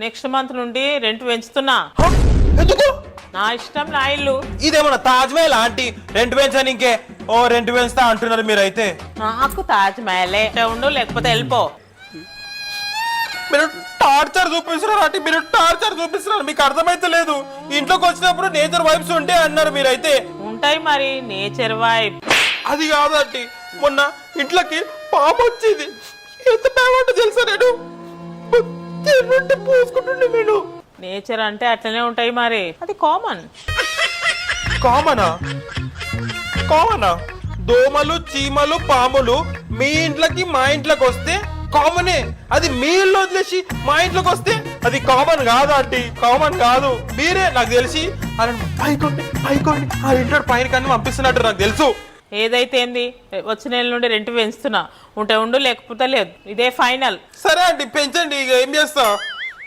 Next month నుండి rent పెంచుతున్నా. ఎందుకు? నా ఇష్టం, నా ఇల్లు. ఇదేమన్నా తాజ్ మహల్ ఆంటీ? రెంట్ పెంచాను ఇంకే రెంట్ పెంచుతా అంటున్నారు మీరైతే. నాకు తాజ్ మహలే ఉండు, లేకపోతే వెళ్ళిపో. మీరు టార్చర్ చూపిస్తున్నారు ఆంటీ, మీరు టార్చర్ చూపిస్తున్నారు. మీకు అర్థమైతే లేదు. ఇంట్లోకి వచ్చినప్పుడు నేచర్ వైబ్స్ ఉంటాయి అన్నారు మీరైతే. ఉంటాయి మరి నేచర్ వైబ్. అది కాదు ఆంటీ, మొన్న ఇంట్లోకి పాము వచ్చింది. ఎంత పేమంటే తెలుసా, నేను పూసుకుంటుండే. నేను నేచర్ అంటే అట్లనే ఉంటాయి మరి, అది కామన్. కామనా? కామనా? దోమలు, చీమలు, పాములు మీ ఇంట్లోకి మా ఇంట్లోకి వస్తే కామనే. అది మీ ఇల్లు వదిలేసి మా ఇంట్లోకి వస్తే అది కామన్ కాదు ఆంటీ, కామన్ కాదు. మీరే నాకు తెలిసి అలా పైకోండి ఆ ఇంట్లో పైన కానీ పంపిస్తున్నట్టు నాకు తెలుసు. ఏదైతే ఏంది, వచ్చిన నెల నుండి రెంట్ పెంచుతున్నా. ఉంటే ఉండు, లేకపోతే లేదు. ఇదే ఫైనల్. సరే ఆంటీ, పెంచండి. ఇక ఏం చేస్తా.